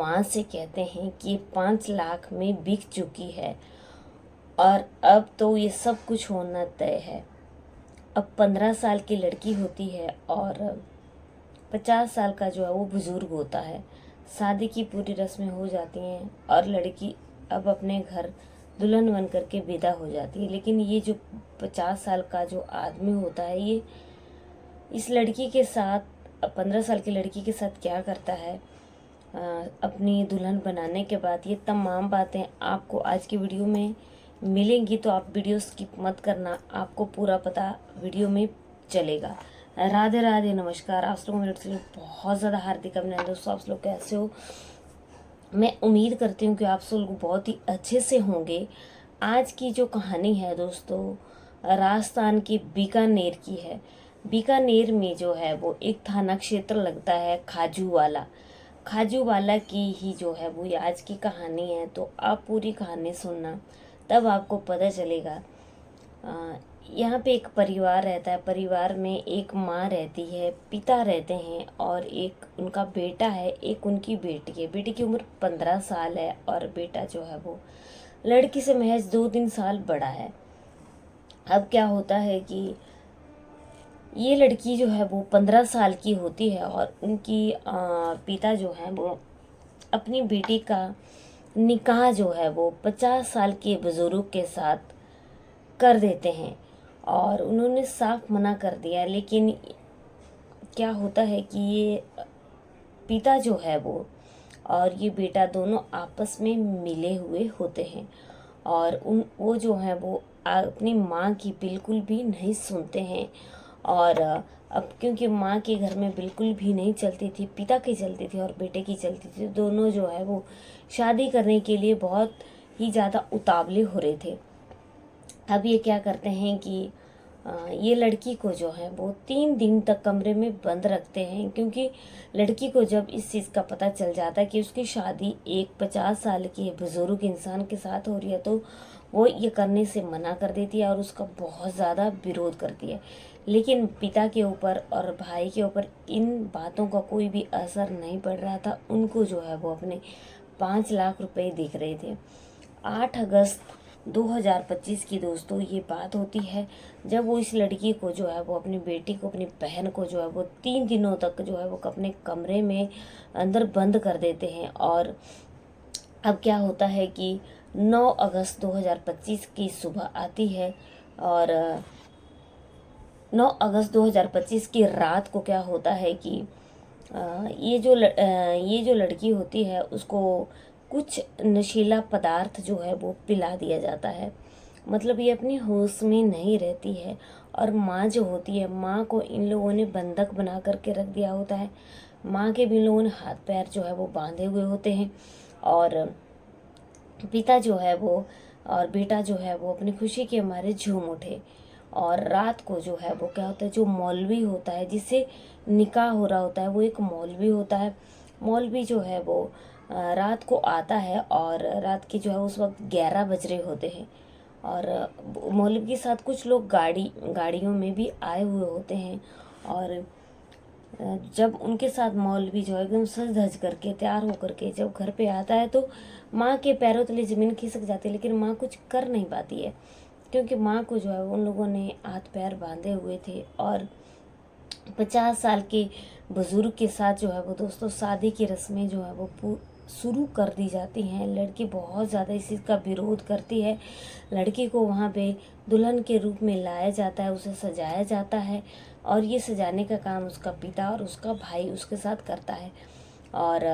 माँ से कहते हैं कि ये 5 लाख में बिक चुकी है और अब तो ये सब कुछ होना तय है। अब 15 साल की लड़की होती है और 50 साल का जो है वो बुजुर्ग होता है। शादी की पूरी रस्में हो जाती हैं और लड़की अब अपने घर दुल्हन बन करके विदा हो जाती है। लेकिन ये जो 50 साल का जो आदमी होता है, ये इस लड़की के साथ 15 साल की लड़की के साथ क्या करता है अपनी दुल्हन बनाने के बाद, ये तमाम बातें आपको आज की वीडियो में मिलेंगी। तो आप वीडियो स्किप मत करना, आपको पूरा पता वीडियो में चलेगा। राधे राधे, नमस्कार। आप लोगों मेरे से बहुत ज़्यादा हार्दिक अभिनंदन। दोस्तों, आप लोग कैसे हो? मैं उम्मीद करती हूँ कि आप सब लोग बहुत ही अच्छे से होंगे। आज की जो कहानी है दोस्तों, राजस्थान के बीकानेर की है। बीकानेर में जो है वो एक थाना क्षेत्र लगता है खाजूवाला। खाजूवाला की ही जो है वो ये आज की कहानी है। तो आप पूरी कहानी सुनना, तब आपको पता चलेगा। यहाँ पे एक परिवार रहता है। परिवार में एक माँ रहती है, पिता रहते हैं और एक उनका बेटा है, एक उनकी बेटी है। बेटी की उम्र 15 साल है और बेटा जो है वो लड़की से महज 2-3 साल बड़ा है। अब क्या होता है कि ये लड़की जो है वो 15 साल की होती है और उनकी पिता जो है वो अपनी बेटी का निकाह जो है वो 50 साल के बुजुर्ग के साथ कर देते हैं और उन्होंने साफ मना कर दिया। लेकिन क्या होता है कि ये पिता जो है और ये बेटा दोनों आपस में मिले हुए होते हैं और वो जो है वो अपनी माँ की बिल्कुल भी नहीं सुनते हैं। और अब क्योंकि माँ के घर में बिल्कुल भी नहीं चलती थी, पिता की चलती थी और बेटे की चलती थी, दोनों जो है वो शादी करने के लिए बहुत ही ज़्यादा उतावले हो रहे थे। अब ये क्या करते हैं कि ये लड़की को जो है वो 3 दिन तक कमरे में बंद रखते हैं, क्योंकि लड़की को जब इस चीज़ का पता चल जाता है कि उसकी शादी एक 50 साल के बुजुर्ग इंसान के साथ हो रही है, तो वो ये करने से मना कर देती है और उसका बहुत ज़्यादा विरोध करती है। लेकिन पिता के ऊपर और भाई के ऊपर इन बातों का कोई भी असर नहीं पड़ रहा था। उनको जो है वो अपने 5 लाख रुपए दिख रहे थे। 8 अगस्त 2025 की दोस्तों ये बात होती है, जब वो इस लड़की को जो है वो अपनी बेटी को, अपनी बहन को जो है वो 3 दिनों तक जो है वो अपने कमरे में अंदर बंद कर देते हैं। और अब क्या होता है कि 9 अगस्त 2025 की सुबह आती है और 9 अगस्त 2025 की रात को क्या होता है कि ये जो लड़की होती है उसको कुछ नशीला पदार्थ जो है वो पिला दिया जाता है। मतलब ये अपनी होश में नहीं रहती है और माँ जो होती है, माँ को इन लोगों ने बंधक बना करके रख दिया होता है। माँ के भी इन लोगों ने हाथ पैर जो है वो बांधे हुए होते हैं और पिता जो है वो और बेटा जो है वो अपनी खुशी के मारे झूम उठे। और रात को जो है वो क्या होता है, जो मौलवी होता है जिससे निकाह हो रहा होता है, वो एक मौलवी होता है। मौलवी जो है वो रात को आता है और रात के जो है उस वक्त 11 बज रहे होते हैं और मौलवी के साथ कुछ लोग गाड़ियों में भी आए हुए होते हैं। और जब उनके साथ मौलवी जो है एकदम सज धज करके तैयार होकर के जब घर पे आता है, तो माँ के पैरों तले ज़मीन खिसक जाती है। लेकिन माँ कुछ कर नहीं पाती है, क्योंकि माँ को जो है उन लोगों ने हाथ पैर बांधे हुए थे। और 50 साल के बुजुर्ग के साथ जो है वो दोस्तों शादी की रस्में जो है वो शुरू कर दी जाती हैं। लड़की बहुत ज़्यादा इस चीज़ का विरोध करती है। लड़की को वहाँ पे दुल्हन के रूप में लाया जाता है, उसे सजाया जाता है और ये सजाने का काम उसका पिता और उसका भाई उसके साथ करता है। और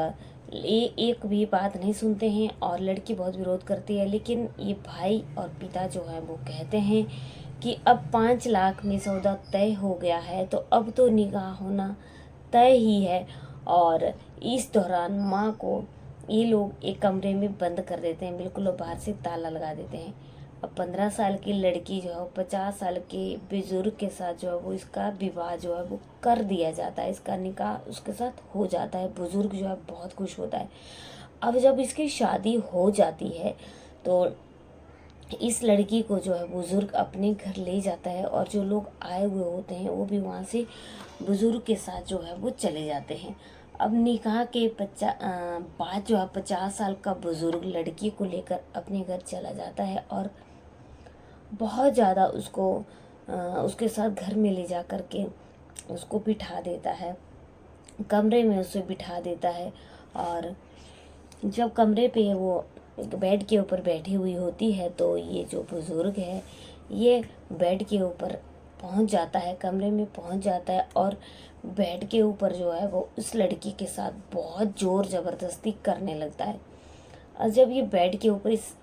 ये एक भी बात नहीं सुनते हैं और लड़की बहुत विरोध करती है। लेकिन ये भाई और पिता जो है वो कहते हैं कि अब 5 लाख में सौदा तय हो गया है, तो अब तो निकाह होना तय ही है। और इस दौरान माँ को ये लोग एक कमरे में बंद कर देते हैं, बिल्कुल बाहर से ताला लगा देते हैं। अब 15 साल की लड़की जो है 50 साल के बुजुर्ग के साथ जो है वो इसका विवाह जो है वो कर दिया जाता है, इसका निकाह उसके साथ हो जाता है। बुजुर्ग जो है बहुत खुश होता है। अब जब इसकी शादी हो जाती है तो इस लड़की को जो है बुजुर्ग अपने घर ले जाता है और जो लोग आए हुए होते हैं वो भी वहाँ से बुजुर्ग के साथ जो है वो चले जाते हैं। अब निकाह के बाद जो है 50 साल का बुजुर्ग लड़की को लेकर अपने घर चला जाता है और बहुत ज़्यादा उसके साथ घर में ले जा कर के उसको बिठा देता है, कमरे में उसे बिठा देता है। और जब कमरे पे वो बेड के ऊपर बैठी हुई होती है तो ये जो बुज़ुर्ग है ये बेड के ऊपर पहुंच जाता है, कमरे में पहुंच जाता है और बेड के ऊपर जो है वो उस लड़की के साथ बहुत ज़ोर ज़बरदस्ती करने लगता है। और जब ये बेड के ऊपर इस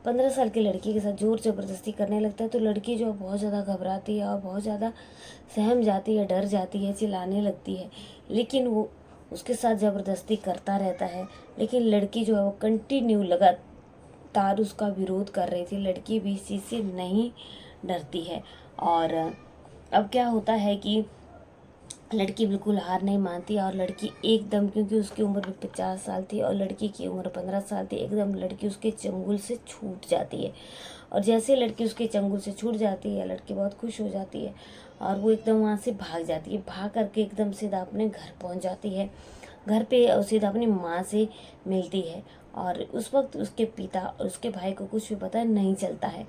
15 साल की लड़की के साथ ज़ोर ज़बरदस्ती करने लगता है तो लड़की जो है बहुत ज़्यादा घबराती है और बहुत ज़्यादा सहम जाती है, डर जाती है, चिल्लाने लगती है। लेकिन वो उसके साथ ज़बरदस्ती करता रहता है, लेकिन लड़की जो है वो कंटिन्यू लगातार उसका विरोध कर रही थी। लड़की भी इस चीज़ से नहीं डरती है। और अब क्या होता है कि लड़की बिल्कुल हार नहीं मानती और लड़की एकदम, क्योंकि उसकी उम्र भी 50 साल थी और लड़की की उम्र 15 साल थी, एकदम लड़की उसके चंगुल से छूट जाती है। और जैसे लड़की उसके चंगुल से छूट जाती है, लड़की बहुत खुश हो जाती है और वो एकदम वहाँ से भाग जाती है। भाग करके एकदम सीधा अपने घर पहुँच जाती है। घर पे सीधा अपनी माँ से मिलती है और उस वक्त उसके पिता और उसके भाई को कुछ भी पता नहीं चलता है।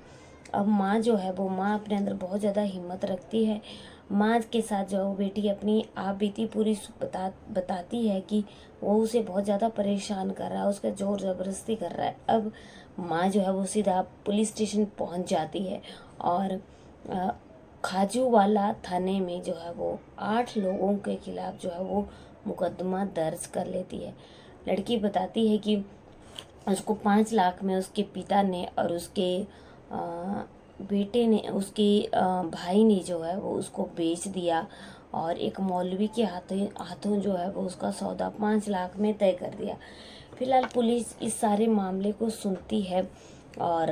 अब माँ जो है वो माँ अपने अंदर बहुत ज़्यादा हिम्मत रखती है। माँ के साथ जो वो बेटी अपनी आप बीती पूरी बताती है कि वो उसे बहुत ज़्यादा परेशान कर रहा है, उसका ज़ोर ज़बरदस्ती कर रहा है। अब माँ जो है वो सीधा पुलिस स्टेशन पहुंच जाती है और खाजूवाला थाने में जो है वो 8 लोगों के खिलाफ जो है वो मुकदमा दर्ज कर लेती है। लड़की बताती है कि उसको 5 लाख में उसके पिता ने और उसके बेटे ने, उसके भाई ने जो है वो उसको बेच दिया और एक मौलवी के हाथों जो है वो उसका सौदा 5 लाख में तय कर दिया। फिलहाल पुलिस इस सारे मामले को सुनती है और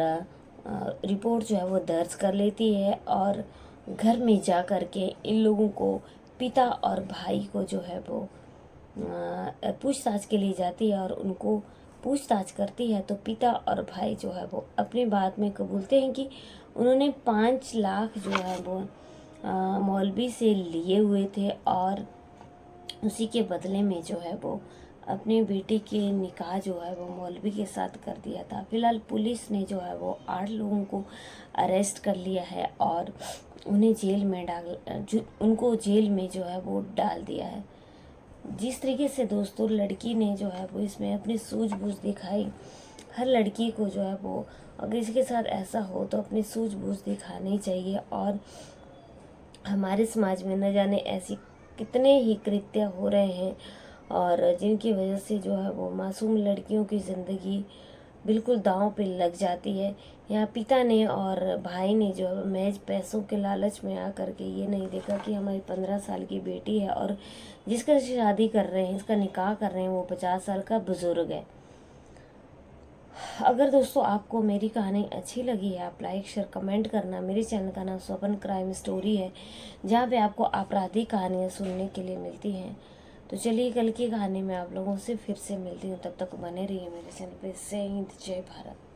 रिपोर्ट जो है वो दर्ज कर लेती है और घर में जा कर के इन लोगों को, पिता और भाई को जो है वो पूछताछ के लिए जाती है और उनको पूछताछ करती है। तो पिता और भाई जो है वो अपनी बात में कबूलते हैं कि उन्होंने 5 लाख जो है वो मौलवी से लिए हुए थे और उसी के बदले में जो है वो अपने बेटे के निकाह जो है वो मौलवी के साथ कर दिया था। फिलहाल पुलिस ने जो है वो 8 लोगों को अरेस्ट कर लिया है और उन्हें उनको जेल में जो है वो डाल दिया है। जिस तरीके से दोस्तों लड़की ने जो है वो इसमें अपनी सूझबूझ दिखाई, हर लड़की को जो है वो अगर इसके साथ ऐसा हो तो अपनी सूझबूझ दिखानी चाहिए। और हमारे समाज में न जाने ऐसी कितने ही कृत्य हो रहे हैं और जिनकी वजह से जो है वो मासूम लड़कियों की ज़िंदगी बिल्कुल दांव पे लग जाती है। यहाँ पिता ने और भाई ने जो है महज पैसों के लालच में आकर के ये नहीं देखा कि हमारी 15 साल की बेटी है और जिसका शादी कर रहे हैं, इसका निकाह कर रहे हैं, वो 50 साल का बुजुर्ग है। अगर दोस्तों आपको मेरी कहानी अच्छी लगी है, आप लाइक शेयर कमेंट करना। मेरे चैनल का नाम स्वपन क्राइम स्टोरी है, जहाँ पे आपको आपराधिक कहानियाँ सुनने के लिए मिलती हैं। तो चलिए कल की कहानी में आप लोगों से फिर से मिलती हूँ, तब तक बने रहिए मेरे चैनल पे। जय हिंद, जय भारत।